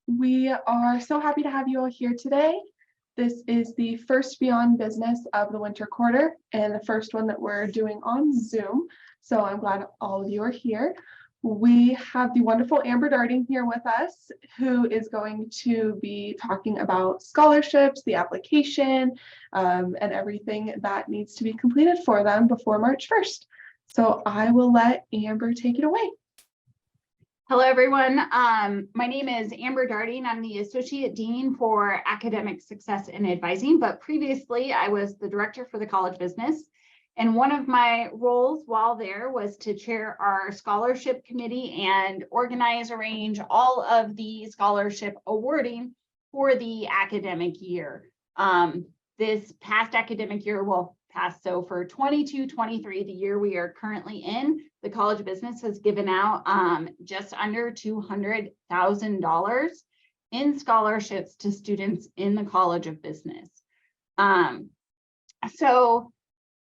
We are so happy to have you all here today. This is the first Beyond Business of the winter quarter and the first one that we're doing on Zoom. So I'm glad all of you are here. We have the wonderful Amber Darding here with us, who is going to be talking about scholarships, the application, and everything that needs to be completed for them before March 1st. So I will let Amber take it away. Hello, everyone. My name is Amber Darding. I'm the Associate Dean for Academic Success and Advising, but previously I was the Director for the College Business. And one of my roles while there was to chair our scholarship committee and organize, arrange all of the scholarship awarding for the academic year. This past academic year, so for 22-23, the year we are currently in, the College of Business has given out just under $200,000 in scholarships to students in the College of Business. So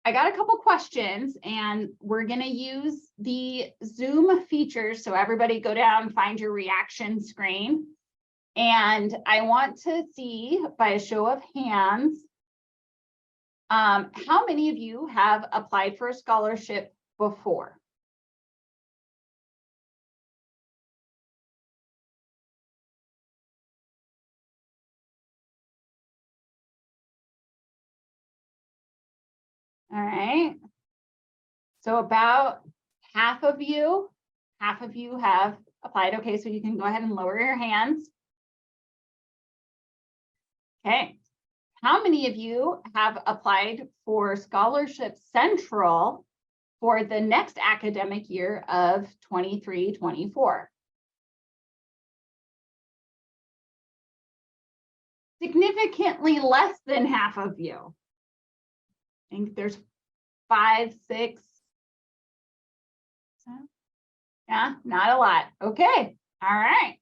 I got a couple questions, and we're going to use the Zoom features. So everybody go down, find your reaction screen. And I want to see, by a show of hands, how many of you have applied for a scholarship before? All right. So about half of you have applied. Okay, so you can go ahead and lower your hands. Okay. How many of you have applied for Scholarship Central for the next academic year of 23-24? Significantly less than half of you. I think there's 5, 6. Yeah, not a lot. Okay. All right.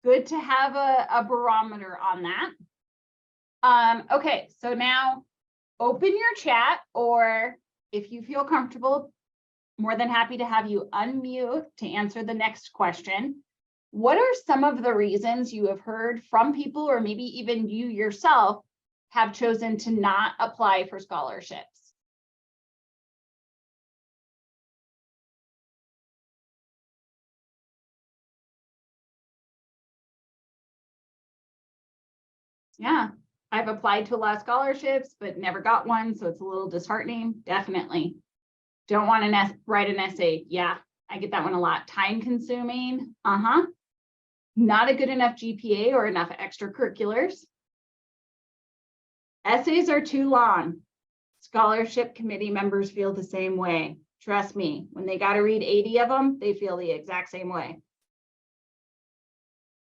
Good to have a barometer on that. Okay, so now open your chat, or if you feel comfortable, more than happy to have you unmute to answer the next question. What are some of the reasons you have heard from people, or maybe even you yourself, have chosen to not apply for scholarships? Yeah, I've applied to a lot of scholarships, but never got one, so it's a little disheartening. Definitely. Don't want to write an essay. Yeah, I get that one a lot. Time consuming. Not a good enough GPA or enough extracurriculars. Essays are too long. Scholarship committee members feel the same way. Trust me, when they got to read 80 of them, they feel the exact same way.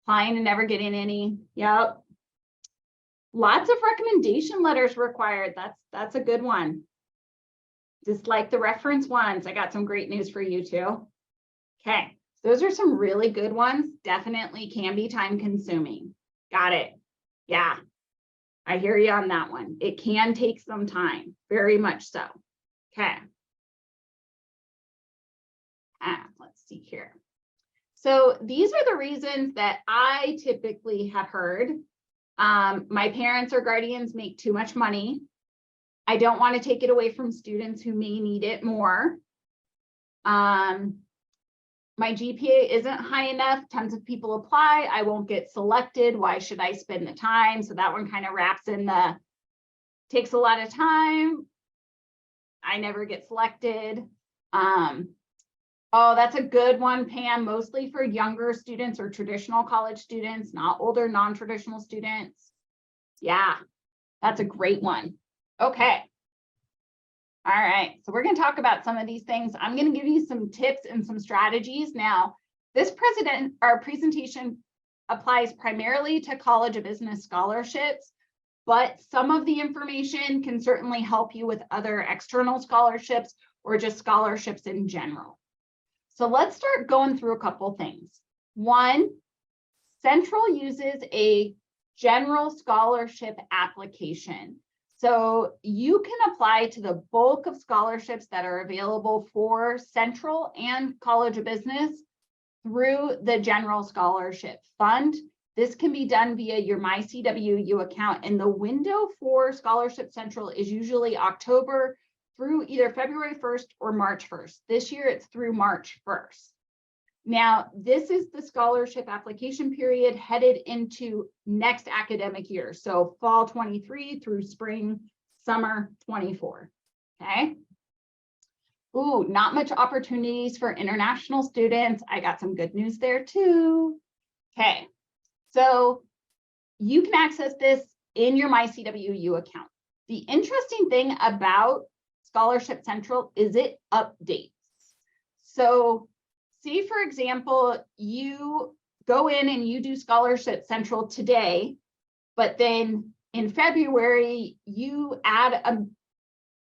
Applying and never getting any. Yep. Lots of recommendation letters required. That's a good one. Just like the reference ones, I got some great news for you too. Okay, those are some really good ones. Definitely can be time consuming. Got it. Yeah, I hear you on that one. It can take some time, very much so. Okay. Let's see here. So these are the reasons that I typically have heard. My parents or guardians make too much money. I don't want to take it away from students who may need it more. My GPA isn't high enough. Tons of people apply. I won't get selected. Why should I spend the time? So that one kind of wraps in the takes a lot of time. I never get selected. Oh, that's a good one, Pam, mostly for younger students or traditional college students, not older, non-traditional students. Yeah, that's a great one. Okay. All right, so we're going to talk about some of these things. I'm going to give you some tips and some strategies. Now, this presentation applies primarily to College of Business scholarships, but some of the information can certainly help you with other external scholarships or just scholarships in general. So let's start going through a couple things. One, Central uses a general scholarship application. So you can apply to the bulk of scholarships that are available for Central and College of Business through the General Scholarship Fund. This can be done via your MyCWU account, and the window for Scholarship Central is usually October through either February 1st or March 1st. This year it's through March 1st. Now, this is the scholarship application period headed into next academic year. So fall 23 through spring, summer 24, okay? Ooh, not much opportunities for international students. I got some good news there too. Okay, so you can access this in your MyCWU account. The interesting thing about Scholarship Central is it updates. So say, for example, you go in and you do Scholarship Central today, but then in February, you add a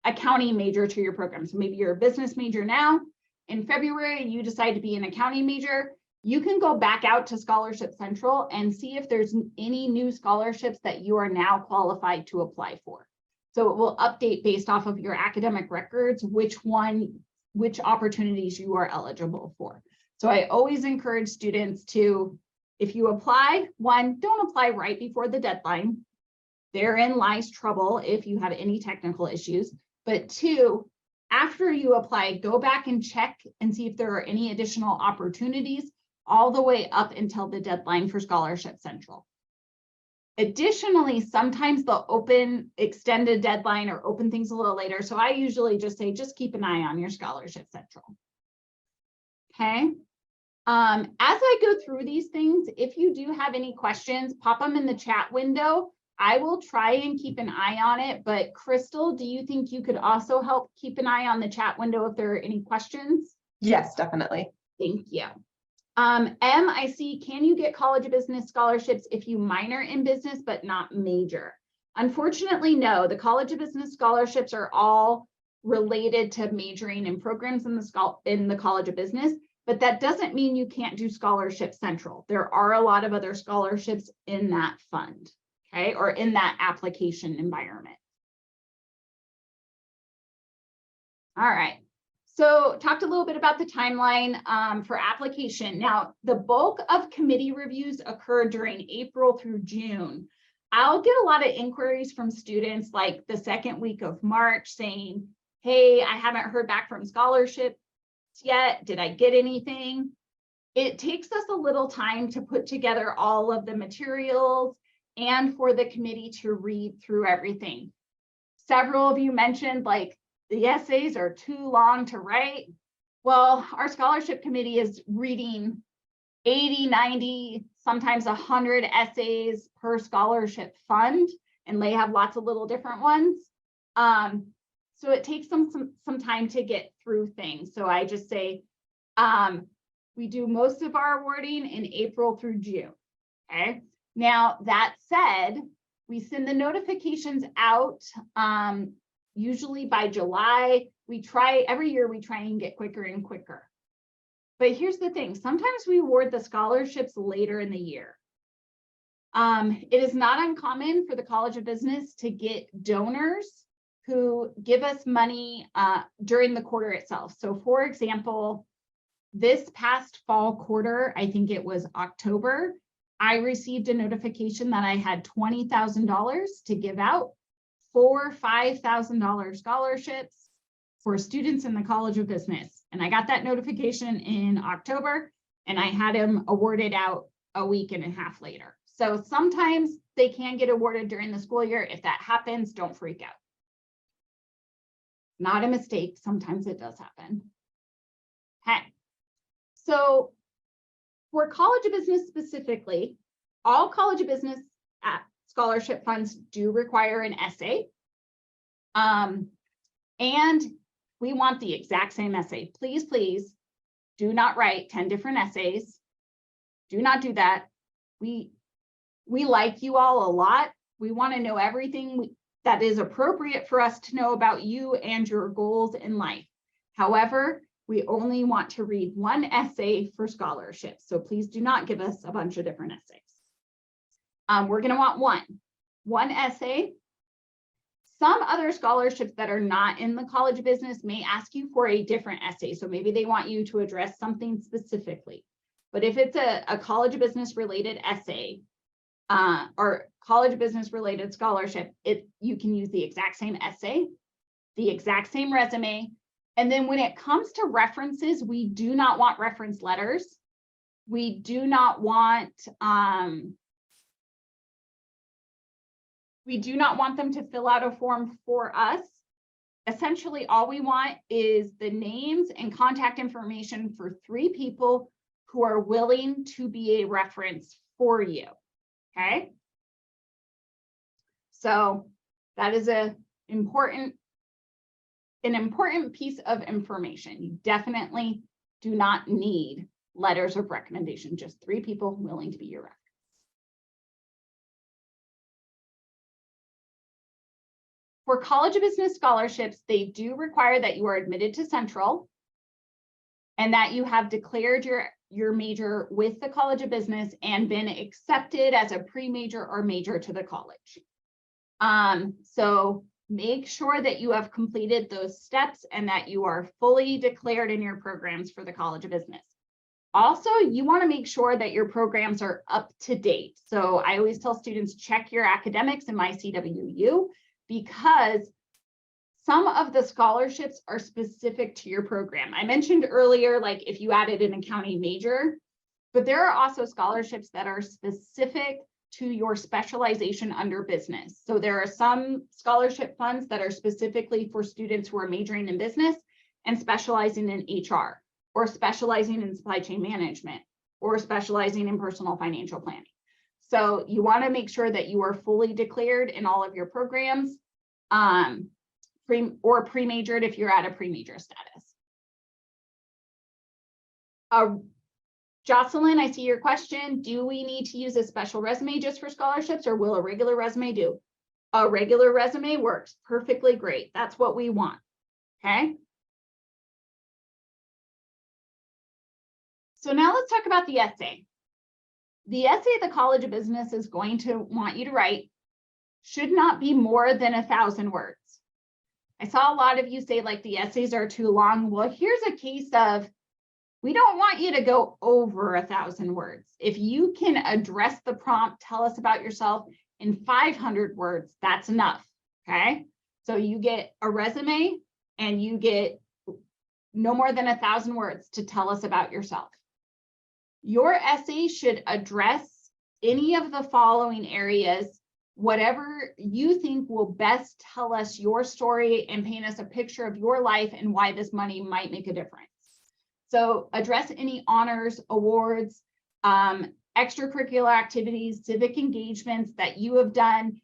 accounting major to your program. So maybe you're a business major now. In February, you decide to be an accounting major. You can go back out to Scholarship Central and see if there's any new scholarships that you are now qualified to apply for. So it will update based off of your academic records, which opportunities you are eligible for. So I always encourage students to, if you apply, one, don't apply right before the deadline. Therein lies trouble if you have any technical issues. But two, after you apply, go back and check and see if there are any additional opportunities all the way up until the deadline for Scholarship Central. Additionally, sometimes they'll open extended deadline or open things a little later. So I usually just say, just keep an eye on your Scholarship Central. Okay. As I go through these things, if you do have any questions, pop them in the chat window. I will try and keep an eye on it, but Crystal, do you think you could also help keep an eye on the chat window if there are any questions? Yes, definitely. Thank you. M, I see, can you get College of Business scholarships if you minor in business but not major? Unfortunately, no. The College of Business scholarships are all related to majoring in programs in the College of Business, but that doesn't mean you can't do Scholarship Central. There are a lot of other scholarships in that fund, okay, or in that application environment. All right. So talked a little bit about the timeline for application. Now, the bulk of committee reviews occur during April through June. I'll get a lot of inquiries from students like the second week of March saying, hey, I haven't heard back from scholarships yet. Did I get anything? It takes us a little time to put together all of the materials and for the committee to read through everything. Several of you mentioned like the essays are too long to write. Well, our scholarship committee is reading 80, 90, sometimes 100 essays per scholarship fund, and they have lots of little different ones. So it takes them some time to get through things. So I just say, we do most of our awarding in April through June, okay? Now, that said, we send the notifications out usually by July. Every year we try and get quicker and quicker. But here's the thing, sometimes we award the scholarships later in the year. It is not uncommon for the College of Business to get donors who give us money during the quarter itself. So for example, this past fall quarter, I think it was October, I received a notification that I had $20,000 to give out for $5,000 scholarships for students in the College of Business. And I got that notification in October and I had them awarded out a week and a half later. So sometimes they can get awarded during the school year. If that happens, don't freak out. Not a mistake. Sometimes it does happen. Okay. So for College of Business specifically, all College of Business scholarship funds do require an essay. And we want the exact same essay. Please, please do not write 10 different essays. Do not do that. We like you all a lot. We want to know everything that is appropriate for us to know about you and your goals in life. However, we only want to read one essay for scholarships. So please do not give us a bunch of different essays. We're going to want one essay. Some other scholarships that are not in the College of Business may ask you for a different essay. So maybe they want you to address something specifically. But if it's a College of Business related essay, or college business related scholarship, you can use the exact same essay, the exact same resume. And then when it comes to references, we do not want reference letters. We do not want them to fill out a form for us. Essentially, all we want is the names and contact information for 3 people who are willing to be a reference for you, okay? So that is an important piece of information. You definitely do not need letters of recommendation, just 3 people willing to be your reference. For College of Business scholarships, they do require that you are admitted to Central and that you have declared your major with the College of Business and been accepted as a pre-major or major to the college. So make sure that you have completed those steps and that you are fully declared in your programs for the College of Business. Also, you want to make sure that your programs are up to date. So I always tell students, check your academics in MyCWU, because some of the scholarships are specific to your program. I mentioned earlier, like if you added an accounting major, but there are also scholarships that are specific to your specialization under business. So there are some scholarship funds that are specifically for students who are majoring in business and specializing in HR, or specializing in supply chain management, or specializing in personal financial planning. So you want to make sure that you are fully declared in all of your programs, pre-majored if you're at a pre-major status. Jocelyn, I see your question. Do we need to use a special resume just for scholarships, or will a regular resume do? A regular resume works perfectly great. That's what we want, okay? So now let's talk about the essay. The essay the College of Business is going to want you to write should not be more than 1,000 words. I saw a lot of you say like the essays are too long. Well, here's a case of, we don't want you to go over 1,000 words. If you can address the prompt, tell us about yourself in 500 words, that's enough, okay? So you get a resume and you get no more than 1,000 words to tell us about yourself. Your essay should address any of the following areas, whatever you think will best tell us your story and paint us a picture of your life and why this money might make a difference. So address any honors, awards, extracurricular activities, civic engagements that you have done.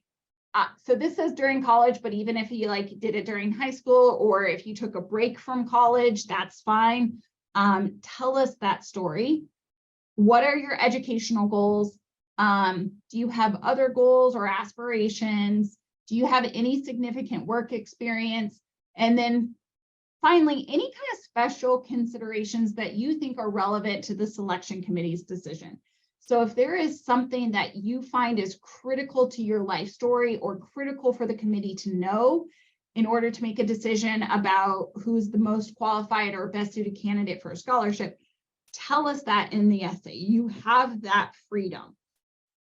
So this says during college, but even if you like did it during high school, or if you took a break from college, that's fine. Tell us that story. What are your educational goals? Do you have other goals or aspirations? Do you have any significant work experience? And then finally, any kind of special considerations that you think are relevant to the selection committee's decision. So if there is something that you find is critical to your life story or critical for the committee to know in order to make a decision about who's the most qualified or best suited candidate for a scholarship, tell us that in the essay. You have that freedom.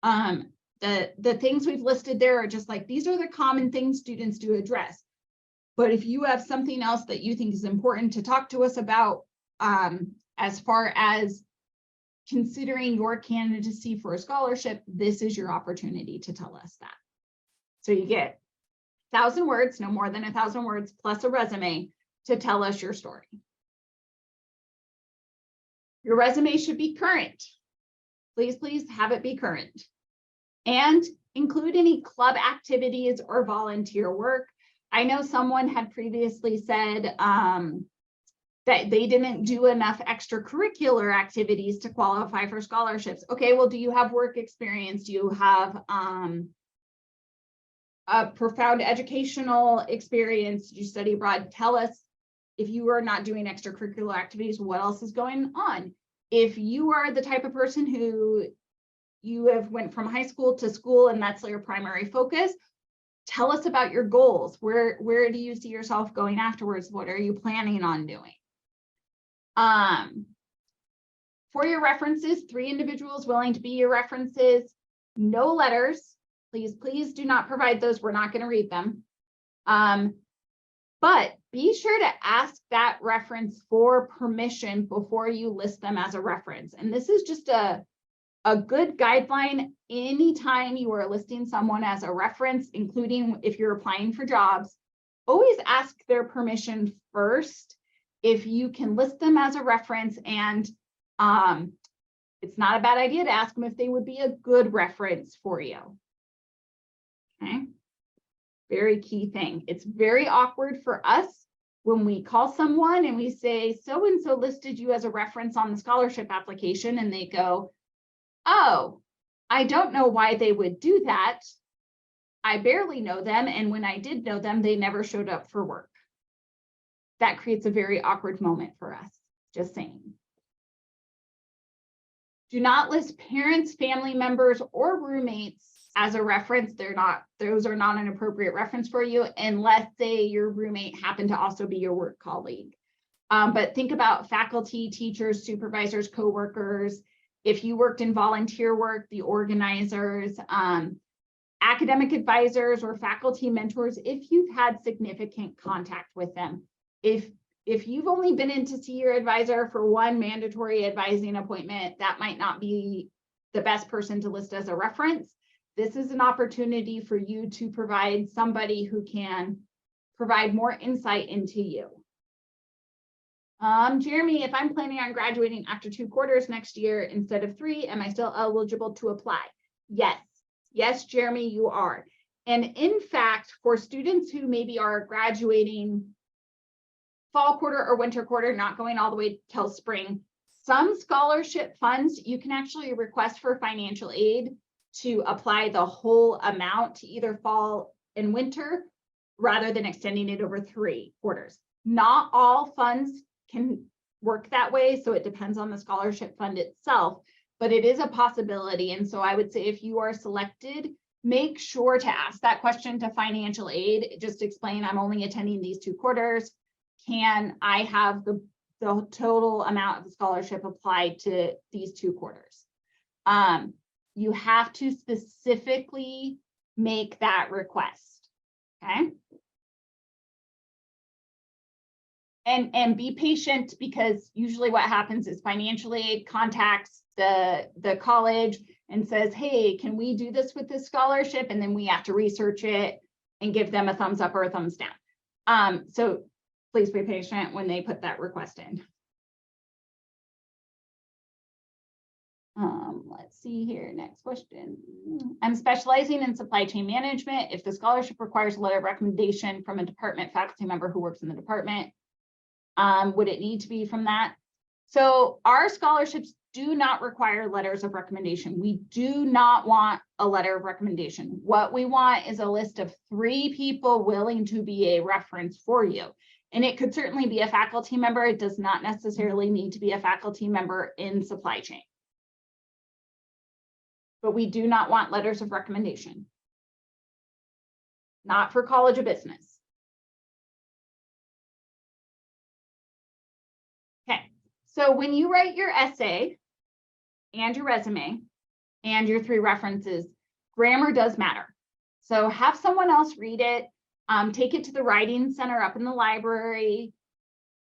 The things we've listed there are just like, these are the common things students do address. But if you have something else that you think is important to talk to us about, as far as considering your candidacy for a scholarship, this is your opportunity to tell us that. So you get 1,000 words, no more than 1,000 words, plus a resume to tell us your story. Your resume should be current. Please, please have it be current. And include any club activities or volunteer work. I know someone had previously said that they didn't do enough extracurricular activities to qualify for scholarships. Okay, well, do you have work experience? Do you have a profound educational experience? Did you study abroad? Tell us. If you are not doing extracurricular activities, what else is going on? If you are the type of person who you have went from high school to school and that's your primary focus, tell us about your goals. Where do you see yourself going afterwards? What are you planning on doing? For your references, 3 individuals willing to be your references. No letters. Please do not provide those. We're not going to read them. But be sure to ask that reference for permission before you list them as a reference. And this is just a good guideline anytime you are listing someone as a reference, including if you're applying for jobs. Always ask their permission first if you can list them as a reference, and it's not a bad idea to ask them if they would be a good reference for you. Okay. Very key thing. It's very awkward for us when we call someone and we say, so-and-so listed you as a reference on the scholarship application, and they go, oh, I don't know why they would do that. I barely know them. And when I did know them, they never showed up for work. That creates a very awkward moment for us. Just saying. Do not list parents, family members, or roommates as a reference. Those are not an appropriate reference for you unless, say, your roommate happened to also be your work colleague. But think about faculty, teachers, supervisors, coworkers. If you worked in volunteer work, the organizers, academic advisors or faculty mentors, if you've had significant contact with them. If you've only been in to see your advisor for one mandatory advising appointment, that might not be the best person to list as a reference. This is an opportunity for you to provide somebody who can provide more insight into you. Jeremy, if I'm planning on graduating after 2 quarters next year instead of 3, am I still eligible to apply? Yes. Yes, Jeremy, you are. And in fact, for students who maybe are graduating fall quarter or winter quarter, not going all the way till spring, some scholarship funds, you can actually request for financial aid to apply the whole amount to either fall and winter rather than extending it over 3 quarters. Not all funds can work that way, so it depends on the scholarship fund itself, but it is a possibility. And so I would say if you are selected, make sure to ask that question to financial aid. Just explain, I'm only attending these 2 quarters. Can I have the total amount of the scholarship applied to these 2 quarters? You have to specifically make that request, okay? And be patient, because usually what happens is financial aid contacts the college and says, hey, can we do this with this scholarship? And then we have to research it and give them a thumbs up or a thumbs down. So please be patient when they put that request in. Let's see here, next question. I'm specializing in supply chain management. If the scholarship requires a letter of recommendation from a department faculty member who works in the department, would it need to be from that? So our scholarships do not require letters of recommendation. We do not want a letter of recommendation. What we want is a list of 3 people willing to be a reference for you. And it could certainly be a faculty member. It does not necessarily need to be a faculty member in supply chain. But we do not want letters of recommendation. Not for College of Business. Okay, so when you write your essay and your resume and your 3 references, grammar does matter. So have someone else read it. Take it to the writing center up in the library,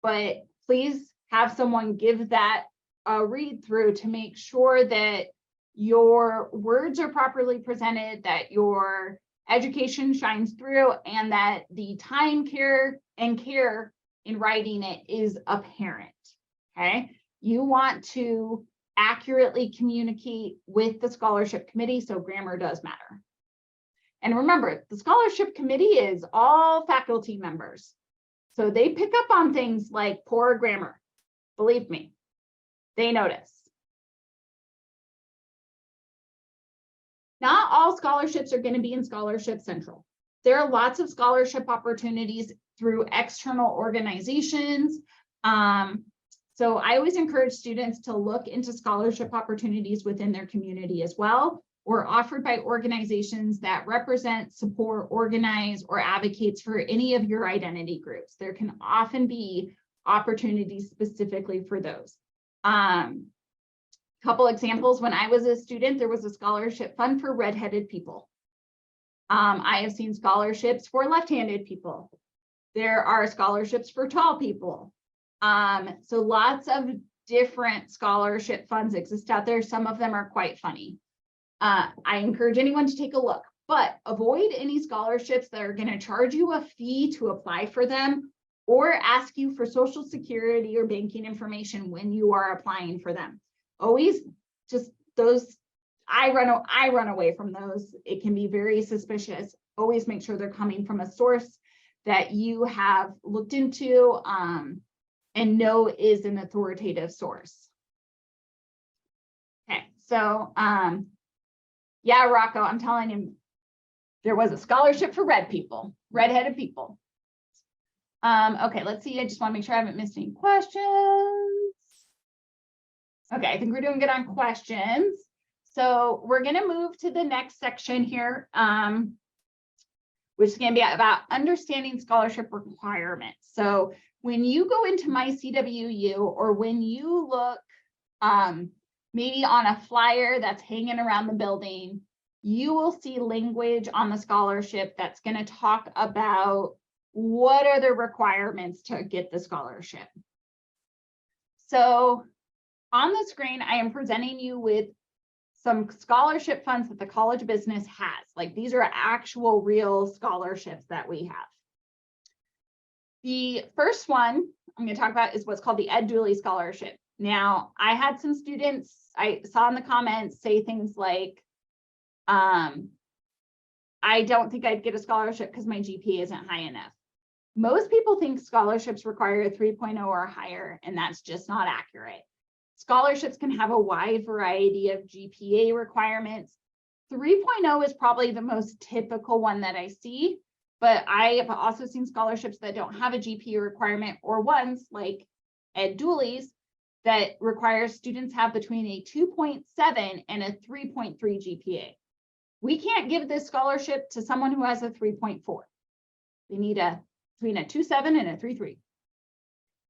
but please have someone give that a read through to make sure that your words are properly presented, that your education shines through, and that the time, care in writing it is apparent, okay? You want to accurately communicate with the scholarship committee, so grammar does matter. And remember, the scholarship committee is all faculty members. So they pick up on things like poor grammar. Believe me, they notice. Not all scholarships are going to be in Scholarship Central. There are lots of scholarship opportunities through external organizations. So I always encourage students to look into scholarship opportunities within their community as well, or offered by organizations that represent, support, organize, or advocates for any of your identity groups. There can often be opportunities specifically for those. Couple examples, when I was a student, there was a scholarship fund for redheaded people. I have seen scholarships for left-handed people. There are scholarships for tall people. So lots of different scholarship funds exist out there. Some of them are quite funny. I encourage anyone to take a look, but avoid any scholarships that are going to charge you a fee to apply for them or ask you for social security or banking information when you are applying for them. Always just those, I run away from those. It can be very suspicious. Always make sure they're coming from a source that you have looked into and know is an authoritative source. Okay, so yeah, Rocco, I'm telling him there was a scholarship for redheaded people. Okay, let's see. I just want to make sure I haven't missed any questions. Okay, I think we're doing good on questions. So we're going to move to the next section here, which is going to be about understanding scholarship requirements. So when you go into My CWU or when you look maybe on a flyer that's hanging around the building, you will see language on the scholarship that's going to talk about what are the requirements to get the scholarship. So on the screen, I am presenting you with some scholarship funds that the College of Business has. Like these are actual real scholarships that we have. The first one I'm going to talk about is what's called the Ed Dooley Scholarship. Now, I had some students, I saw in the comments say things like, I don't think I'd get a scholarship because my GPA isn't high enough. Most people think scholarships require a 3.0 or higher, and that's just not accurate. Scholarships can have a wide variety of GPA requirements. 3.0 is probably the most typical one that I see, but I have also seen scholarships that don't have a GPA requirement, or ones like Ed Dooley's that requires students have between a 2.7 and a 3.3 GPA. We can't give this scholarship to someone who has a 3.4. They need between a 2.7 and a 3.3.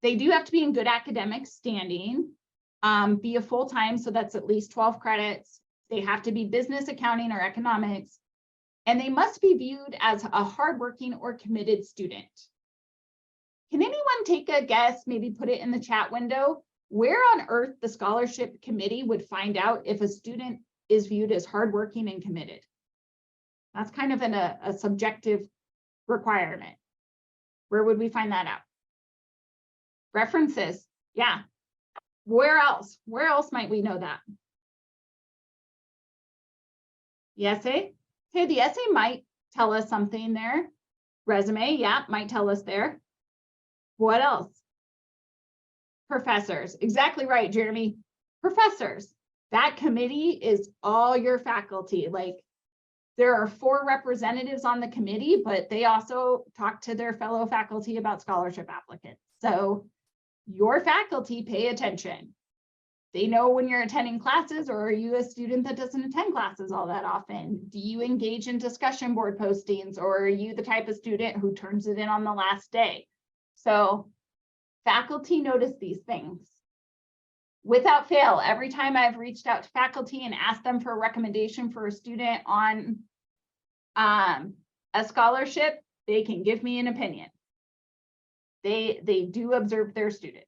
They do have to be in good academic standing, be a full-time, so that's at least 12 credits. They have to be business, accounting, or economics, and they must be viewed as a hardworking or committed student. Can anyone take a guess, maybe put it in the chat window, where on earth the scholarship committee would find out if a student is viewed as hardworking and committed? That's kind of a subjective requirement. Where would we find that out? References, yeah. Where else? Where else might we know that? The essay? Okay, the essay might tell us something there. Resume, yeah, might tell us there. What else? Professors, exactly right, Jeremy. Professors, that committee is all your faculty. Like there are 4 representatives on the committee, but they also talk to their fellow faculty about scholarship applicants. So your faculty pay attention. They know when you're attending classes, or are you a student that doesn't attend classes all that often? Do you engage in discussion board postings, or are you the type of student who turns it in on the last day? So faculty notice these things. Without fail, every time I've reached out to faculty and asked them for a recommendation for a student on a scholarship, they can give me an opinion. They do observe their students.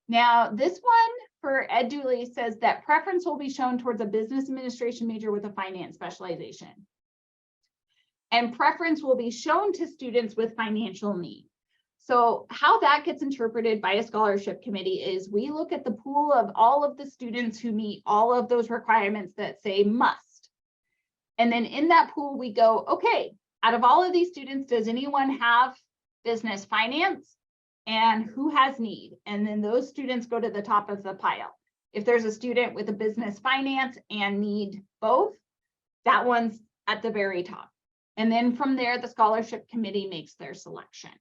Now, this one for Ed Dooley says that preference will be shown towards a business administration major with a finance specialization. And preference will be shown to students with financial need. So how that gets interpreted by a scholarship committee is we look at the pool of all of the students who meet all of those requirements that say must. And then in that pool, we go, okay, out of all of these students, does anyone have business finance? And who has need? And then those students go to the top of the pile. If there's a student with a business finance and need both, that one's at the very top. And then from there, the scholarship committee makes their selection.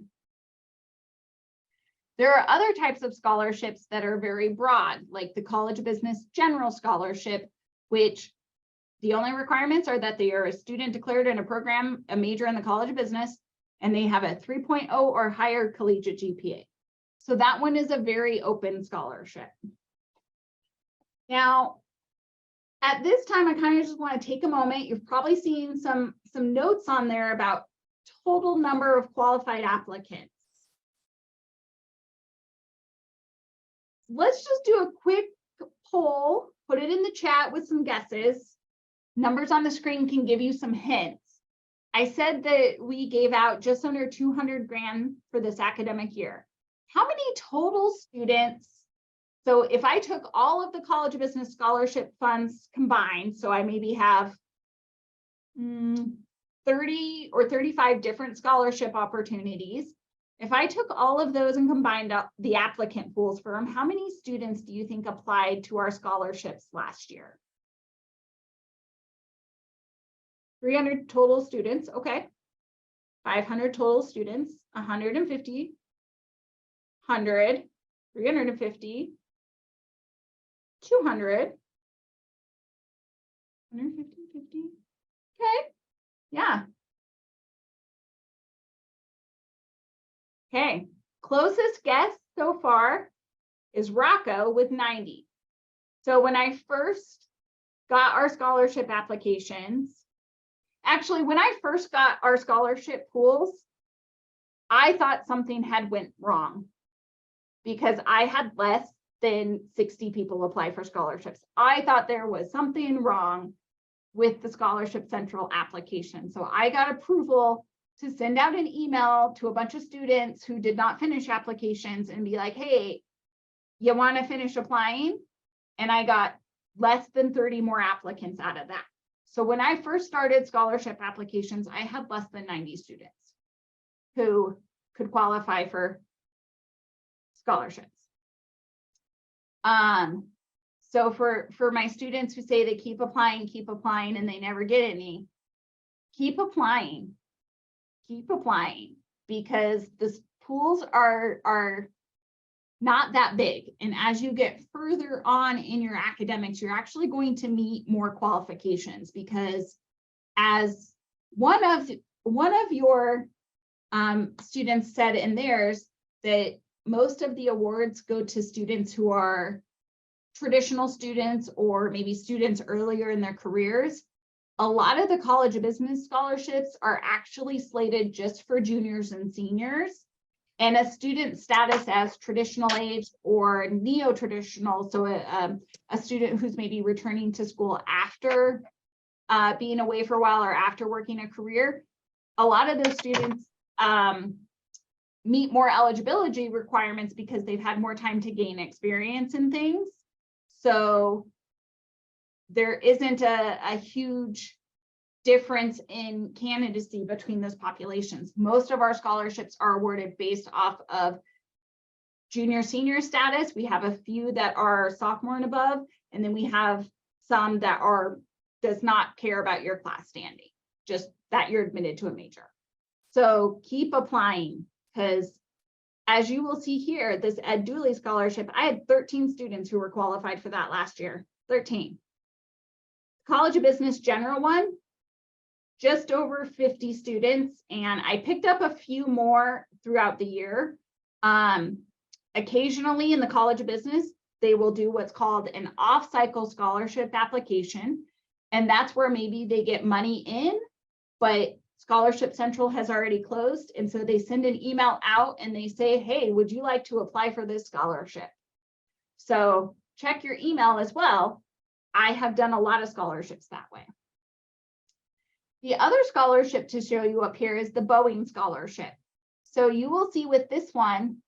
There are other types of scholarships that are very broad, like the College of Business General Scholarship, which the only requirements are that they are a student declared in a program, a major in the College of Business, and they have a 3.0 or higher collegiate GPA. So that one is a very open scholarship. Now, at this time, I kind of just want to take a moment. You've probably seen some notes on there about total number of qualified applicants. Let's just do a quick poll, put it in the chat with some guesses. Numbers on the screen can give you some hints. I said that we gave out just under 200 grand for this academic year. How many total students? So if I took all of the College of Business scholarship funds combined, so I maybe have 30 or 35 different scholarship opportunities. If I took all of those and combined up the applicant pools for them, how many students do you think applied to our scholarships last year? 300 total students, okay. 500 total students, 150, 100, 350, 200, 150, 50. Okay, yeah. Okay, closest guess so far is Rocco with 90. So when I first got our scholarship applications, actually, when I first got our scholarship pools, I thought something had went wrong because I had less than 60 people apply for scholarships. I thought there was something wrong with the Scholarship Central application. So I got approval to send out an email to a bunch of students who did not finish applications and be like, hey, you want to finish applying? And I got less than 30 more applicants out of that. So when I first started scholarship applications, I had less than 90 students who could qualify for scholarships. So for my students who say they keep applying, and they never get any, keep applying, because the pools are not that big. And as you get further on in your academics, you're actually going to meet more qualifications, because as one of your students said in theirs, that most of the awards go to students who are traditional students or maybe students earlier in their careers. A lot of the College of Business scholarships are actually slated just for juniors and seniors. And a student status as traditional age or neo-traditional, so a student who's maybe returning to school after being away for a while or after working a career, a lot of those students meet more eligibility requirements because they've had more time to gain experience in things. So there isn't a huge difference in candidacy between those populations. Most of our scholarships are awarded based off of junior senior status. We have a few that are sophomore and above, and then we have some that does not care about your class standing, just that you're admitted to a major. So keep applying, because as you will see here, this Ed Dooley scholarship, I had 13 students who were qualified for that last year, 13. College of Business general one, just over 50 students, and I picked up a few more throughout the year. Occasionally in the College of Business, they will do what's called an off-cycle scholarship application, and that's where maybe they get money in, but Scholarship Central has already closed, and so they send an email out and they say, hey, would you like to apply for this scholarship? So check your email as well. I have done a lot of scholarships that way. The other scholarship to show you up here is the Boeing scholarship. So you will see with this one,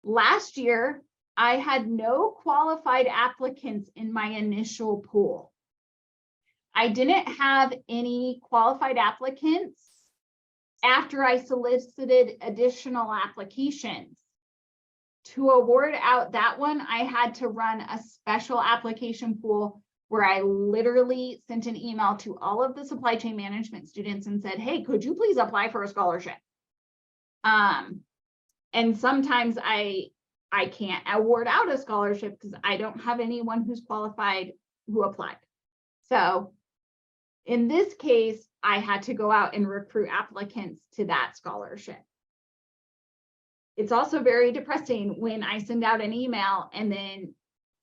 last year, I had no qualified applicants in my initial pool. I didn't have any qualified applicants after I solicited additional applications. To award out that one, I had to run a special application pool where I literally sent an email to all of the supply chain management students and said, hey, could you please apply for a scholarship? And sometimes I can't award out a scholarship because I don't have anyone who's qualified who applied. So in this case, I had to go out and recruit applicants to that scholarship. It's also very depressing when I send out an email and then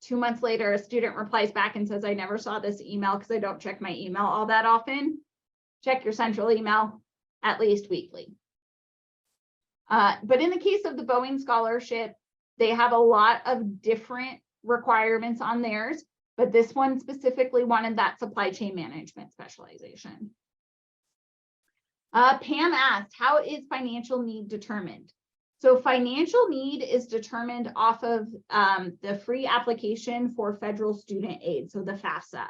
2 months later, a student replies back and says, I never saw this email because I don't check my email all that often. Check your central email at least weekly. But in the case of the Boeing scholarship, they have a lot of different requirements on theirs, but this one specifically wanted that supply chain management specialization. Pam asked, how is financial need determined? So financial need is determined off of the free application for federal student aid, so the FAFSA.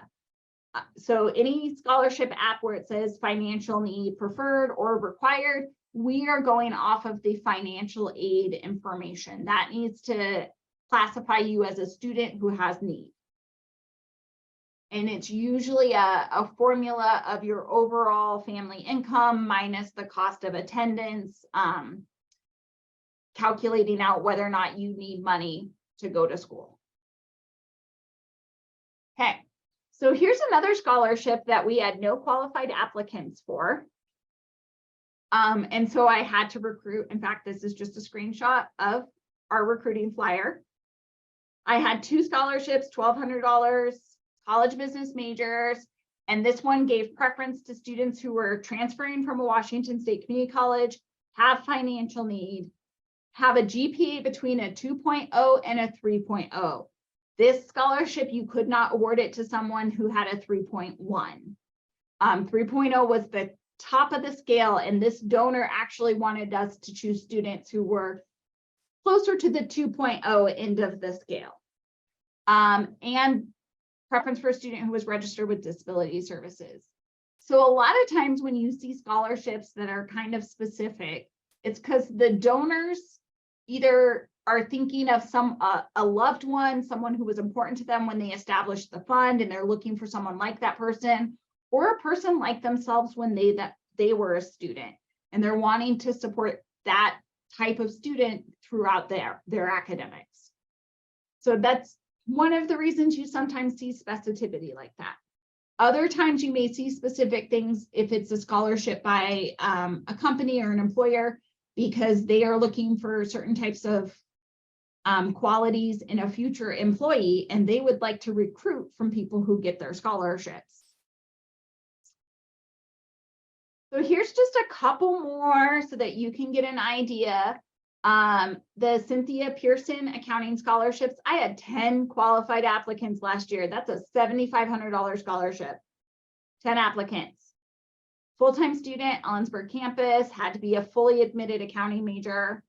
So any scholarship app where it says financial need preferred or required, we are going off of the financial aid information. That needs to classify you as a student who has need. And it's usually a formula of your overall family income minus the cost of attendance, calculating out whether or not you need money to go to school. Okay, so here's another scholarship that we had no qualified applicants for. And so I had to recruit. In fact, this is just a screenshot of our recruiting flyer. I had 2 scholarships, $1,200, college business majors, and this one gave preference to students who were transferring from a Washington State Community College, have financial need, have a GPA between a 2.0 and a 3.0. This scholarship, you could not award it to someone who had a 3.1. 3.0 was the top of the scale, and this donor actually wanted us to choose students who were closer to the 2.0 end of the scale. And preference for a student who was registered with disability services. So a lot of times when you see scholarships that are kind of specific, it's because the donors either are thinking of a loved one, someone who was important to them when they established the fund, and they're looking for someone like that person, or a person like themselves when they were a student, and they're wanting to support that type of student throughout their academics. So that's one of the reasons you sometimes see specificity like that. Other times you may see specific things if it's a scholarship by a company or an employer, because they are looking for certain types of qualities in a future employee, and they would like to recruit from people who get their scholarships. So here's just a couple more so that you can get an idea. The Cynthia Pearson accounting scholarships, I had 10 qualified applicants last year. That's a $7,500 scholarship, 10 applicants. Full-time student, Ellensburg campus, had to be a fully admitted accounting major,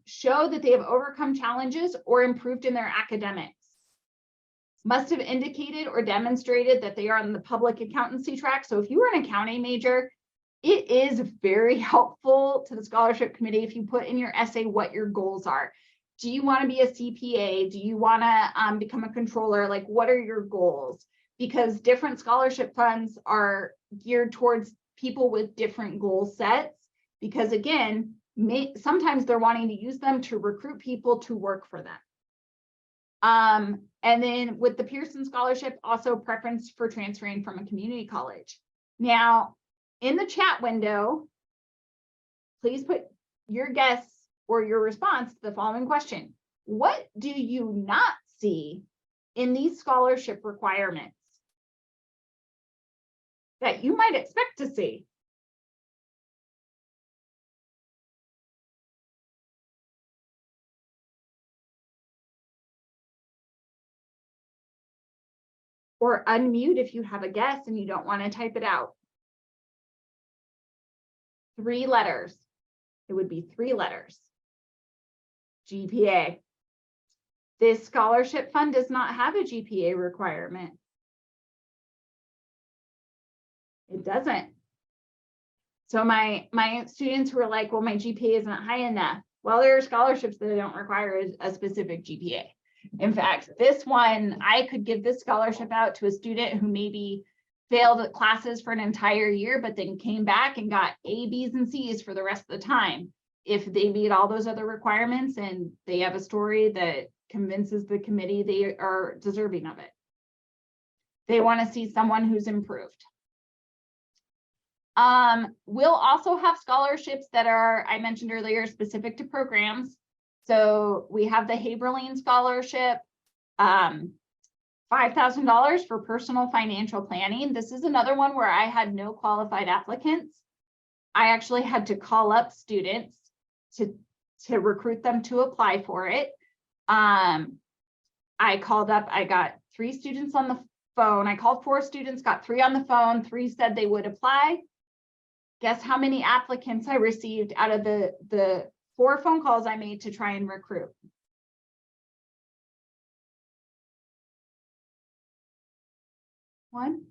show that they have overcome challenges or improved in their academics. Must have indicated or demonstrated that they are on the public accountancy track. So if you were an accounting major, it is very helpful to the scholarship committee if you put in your essay what your goals are. Do you want to be a CPA? Do you want to become a controller? Like, what are your goals? Because different scholarship funds are geared towards people with different goal sets. Because again, sometimes they're wanting to use them to recruit people to work for them. And then with the Pearson scholarship, also preference for transferring from a community college. Now, in the chat window, please put your guess or your response to the following question. What do you not see in these scholarship requirements that you might expect to see? Or unmute if you have a guess and you don't want to type it out. 3 letters. It would be 3 letters. GPA. This scholarship fund does not have a GPA requirement. It doesn't. So my students who are like, well, my GPA isn't high enough. Well, there are scholarships that don't require a specific GPA. In fact, this one, I could give this scholarship out to a student who maybe failed classes for an entire year, but then came back and got A, B's, and C's for the rest of the time. If they meet all those other requirements and they have a story that convinces the committee they are deserving of it. They want to see someone who's improved. We'll also have scholarships that are, I mentioned earlier, specific to programs. So we have the Haberlin Scholarship. $5,000 for personal financial planning. This is another one where I had no qualified applicants. I actually had to call up students to recruit them to apply for it. I called up, I got 3 students on the phone. I called 4 students, got 3 on the phone. 3 said they would apply. Guess how many applicants I received out of the 4 phone calls I made to try and recruit? 1?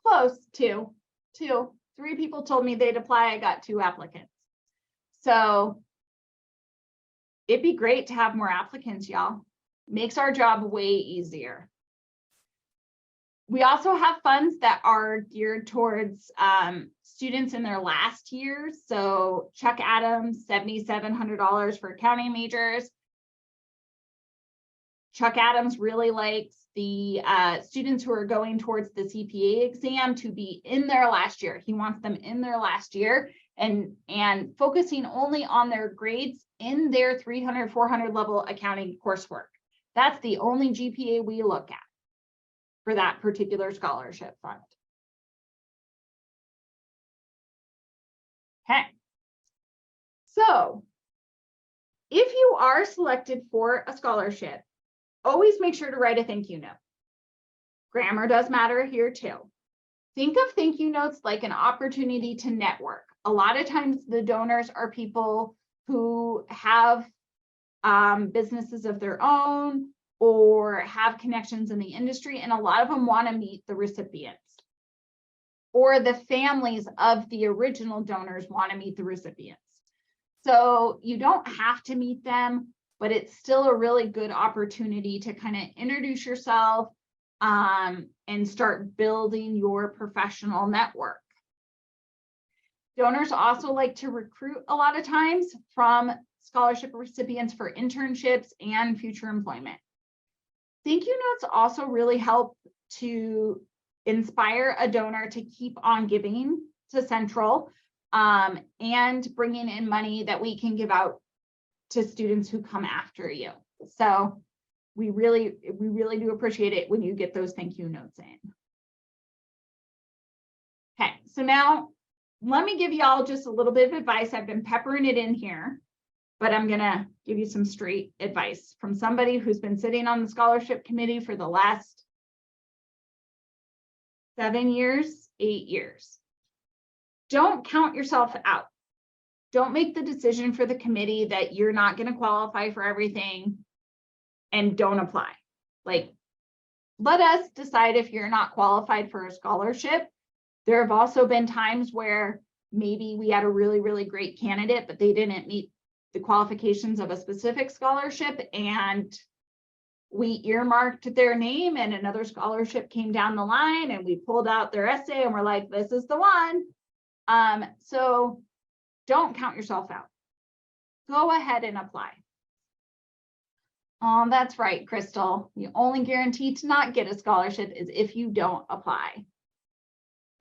Close. 2. 3 people told me they'd apply. I got 2 applicants. So it'd be great to have more applicants, y'all. Makes our job way easier. We also have funds that are geared towards students in their last year. So Chuck Adams, $7,700 for accounting majors. Chuck Adams really likes the students who are going towards the CPA exam to be in their last year. He wants them in their last year and focusing only on their grades in their 300, 400 level accounting coursework. That's the only GPA we look at for that particular scholarship fund. Okay. So if you are selected for a scholarship, always make sure to write a thank you note. Grammar does matter here too. Think of thank you notes like an opportunity to network. A lot of times the donors are people who have businesses of their own or have connections in the industry, and a lot of them want to meet the recipients. Or the families of the original donors want to meet the recipients. So you don't have to meet them, but it's still a really good opportunity to kind of introduce yourself and start building your professional network. Donors also like to recruit a lot of times from scholarship recipients for internships and future employment. Thank you notes also really help to inspire a donor to keep on giving to Central and bringing in money that we can give out to students who come after you. So we really do appreciate it when you get those thank you notes in. Okay, so now let me give y'all just a little bit of advice. I've been peppering it in here, but I'm gonna give you some straight advice from somebody who's been sitting on the scholarship committee for the last 7 years, 8 years. Don't count yourself out. Don't make the decision for the committee that you're not going to qualify for everything and don't apply. Like, let us decide if you're not qualified for a scholarship. There have also been times where maybe we had a really, really great candidate, but they didn't meet the qualifications of a specific scholarship, and we earmarked their name and another scholarship came down the line and we pulled out their essay and we're like, this is the one. So don't count yourself out. Go ahead and apply. Oh, that's right, Crystal. The only guarantee to not get a scholarship is if you don't apply.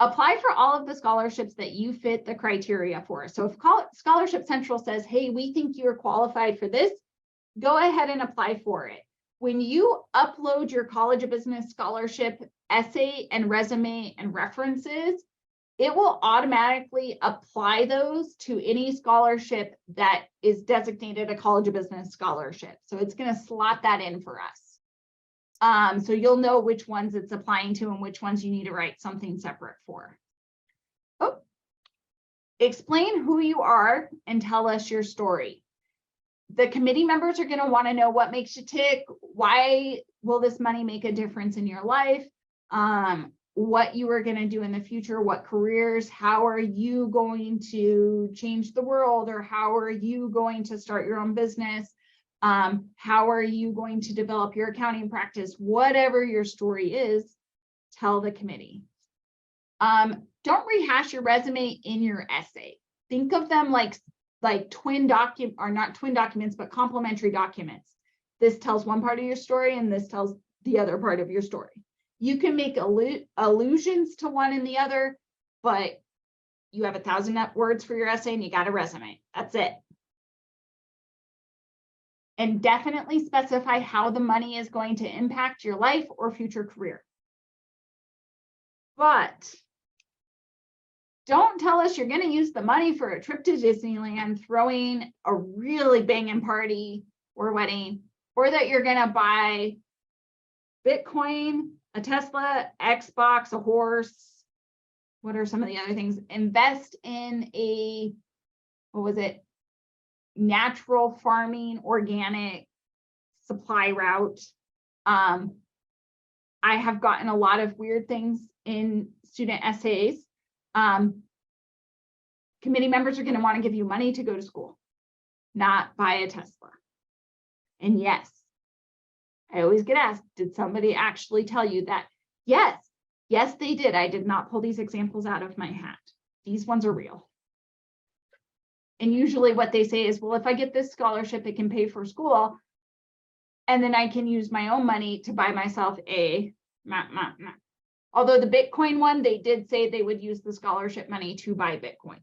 Apply for all of the scholarships that you fit the criteria for. So if Scholarship Central says, hey, we think you're qualified for this, go ahead and apply for it. When you upload your College of Business scholarship essay and resume and references, it will automatically apply those to any scholarship that is designated a College of Business scholarship. So it's going to slot that in for us. So you'll know which ones it's applying to and which ones you need to write something separate for. Oh, explain who you are and tell us your story. The committee members are going to want to know what makes you tick. Why will this money make a difference in your life? What you are going to do in the future, what careers, how are you going to change the world, or how are you going to start your own business? How are you going to develop your accounting practice? Whatever your story is, tell the committee. Don't rehash your resume in your essay. Think of them like twin document, or not twin documents, but complementary documents. This tells one part of your story and this tells the other part of your story. You can make allusions to one and the other, but you have 1,000 words for your essay and you got a resume. That's it. And definitely specify how the money is going to impact your life or future career. But don't tell us you're going to use the money for a trip to Disneyland, throwing a really banging party or wedding, or that you're going to buy Bitcoin, a Tesla, Xbox, a horse. What are some of the other things? Invest in a, what was it? Natural farming, organic supply route. I have gotten a lot of weird things in student essays. Committee members are going to want to give you money to go to school, not buy a Tesla. And yes, I always get asked, did somebody actually tell you that? Yes, they did. I did not pull these examples out of my hat. These ones are real. And usually what they say is, well, if I get this scholarship, it can pay for school. And then I can use my own money to buy myself a, although the Bitcoin one, they did say they would use the scholarship money to buy Bitcoin.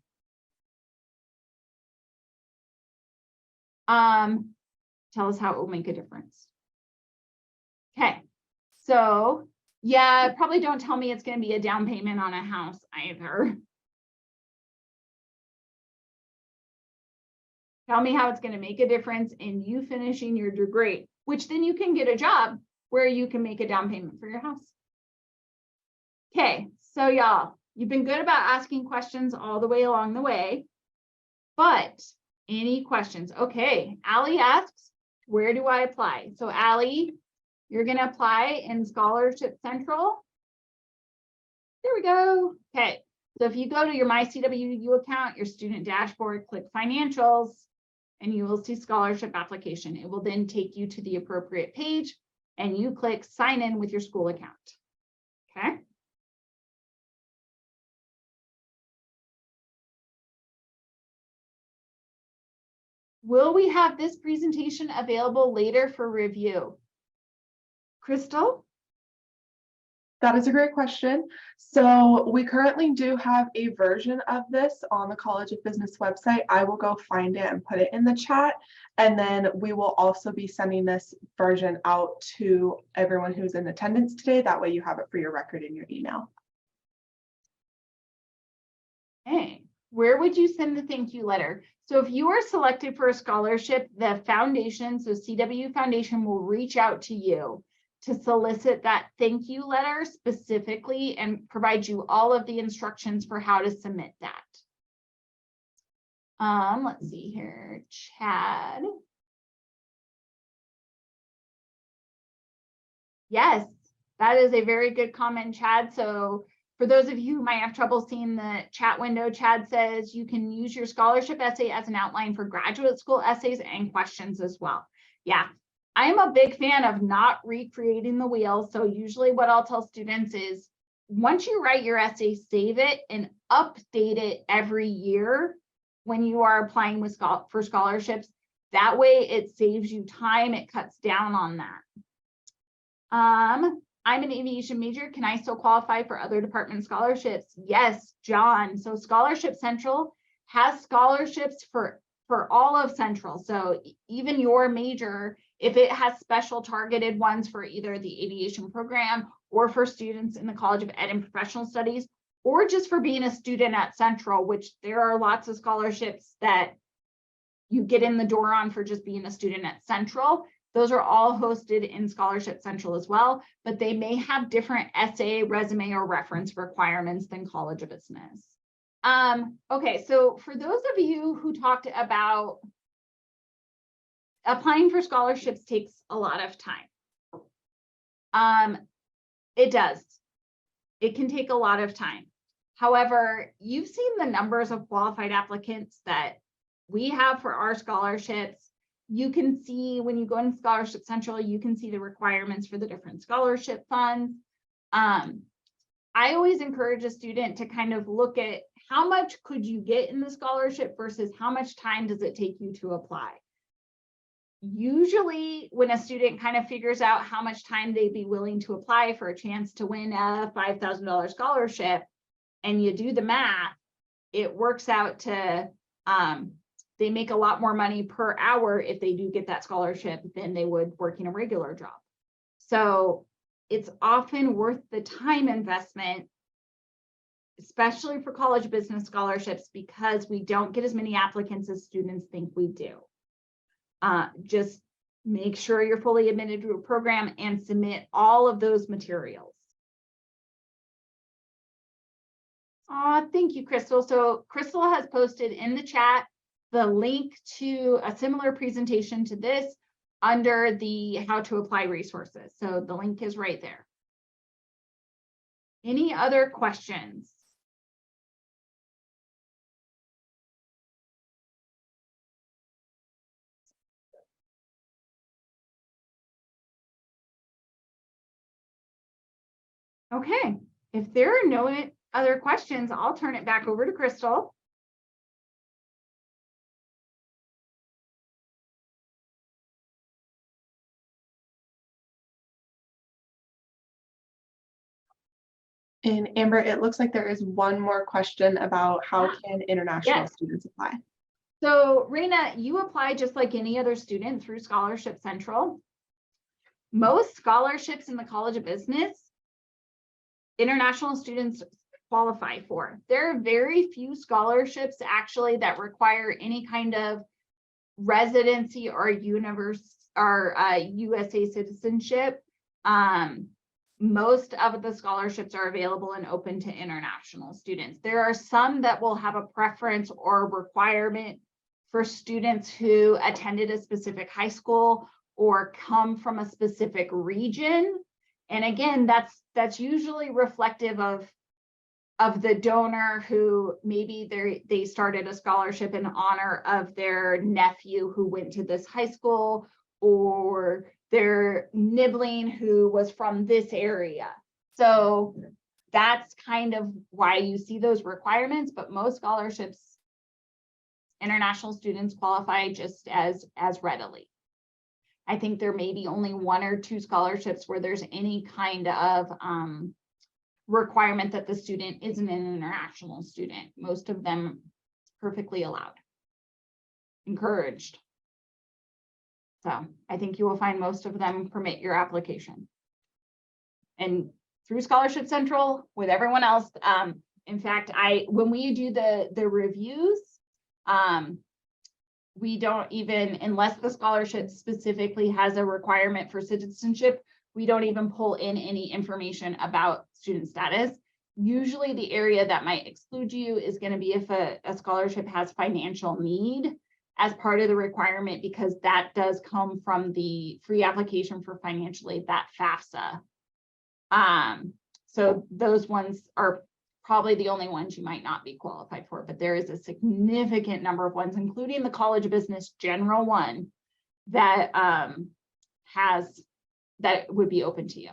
Tell us how it will make a difference. Okay, so yeah, probably don't tell me it's going to be a down payment on a house either. Tell me how it's going to make a difference in you finishing your degree, which then you can get a job where you can make a down payment for your house. Okay, so y'all, you've been good about asking questions all the way along the way, but any questions? Okay, Allie asks, where do I apply? So Allie, you're going to apply in Scholarship Central. There we go. Okay, so if you go to your MyCWU account, your student dashboard, click financials, and you will see scholarship application. It will then take you to the appropriate page and you click sign in with your school account. Okay. Will we have this presentation available later for review? Crystal? That is a great question. So we currently do have a version of this on the College of Business website. I will go find it and put it in the chat. And then we will also be sending this version out to everyone who's in attendance today. That way you have it for your record in your email. Hey, where would you send the thank you letter? So if you are selected for a scholarship, the foundation, so CW Foundation, will reach out to you to solicit that thank you letter specifically and provide you all of the instructions for how to submit that. Let's see here, Chad. Yes, that is a very good comment, Chad. So for those of you who might have trouble seeing the chat window, Chad says you can use your scholarship essay as an outline for graduate school essays and questions as well. Yeah, I am a big fan of not recreating the wheel. So usually what I'll tell students is once you write your essay, save it and update it every year when you are applying for scholarships. That way it saves you time, it cuts down on that. I'm an aviation major. Can I still qualify for other department scholarships? Yes, John. So Scholarship Central has scholarships for all of Central. So even your major, if it has special targeted ones for either the aviation program or for students in the College of Ed and Professional Studies, or just for being a student at Central, which there are lots of scholarships that you get in the door on for just being a student at Central. Those are all hosted in Scholarship Central as well, but they may have different essay, resume, or reference requirements than College of Business. Okay, so for those of you who talked about applying for scholarships takes a lot of time. It does. It can take a lot of time. However, you've seen the numbers of qualified applicants that we have for our scholarships. You can see when you go in Scholarship Central, you can see the requirements for the different scholarship funds. I always encourage a student to kind of look at how much could you get in the scholarship versus how much time does it take you to apply. Usually when a student kind of figures out how much time they'd be willing to apply for a chance to win a $5,000 scholarship, and you do the math, it works out to they make a lot more money per hour if they do get that scholarship than they would working a regular job. So it's often worth the time investment, especially for college business scholarships, because we don't get as many applicants as students think we do. Just make sure you're fully admitted to a program and submit all of those materials. Thank you, Crystal. So Crystal has posted in the chat the link to a similar presentation to this under the how to apply resources. So the link is right there. Any other questions? Okay, if there are no other questions, I'll turn it back over to Crystal. And Amber, it looks like there is one more question about how can international Yes. students apply? So Raina, you apply just like any other student through Scholarship Central. Most scholarships in the College of Business, international students qualify for. There are very few scholarships actually that require any kind of residency or USA citizenship. Most of the scholarships are available and open to international students. There are some that will have a preference or requirement for students who attended a specific high school or come from a specific region. And again, that's usually reflective of the donor who maybe they started a scholarship in honor of their nephew who went to this high school, or their sibling who was from this area. So that's kind of why you see those requirements, but most scholarships, international students qualify just as readily. I think there may be only 1 or 2 scholarships where there's any kind of requirement that the student isn't an international student. Most of them perfectly allowed, encouraged. So I think you will find most of them permit your application. And through Scholarship Central with everyone else, in fact, when we do the reviews, we don't even, unless the scholarship specifically has a requirement for citizenship, we don't even pull in any information about student status. Usually the area that might exclude you is going to be if a scholarship has financial need as part of the requirement, because that does come from the free application for financial aid, that FAFSA. So those ones are probably the only ones you might not be qualified for, but there is a significant number of ones, including the College of Business General one, that that would be open to you.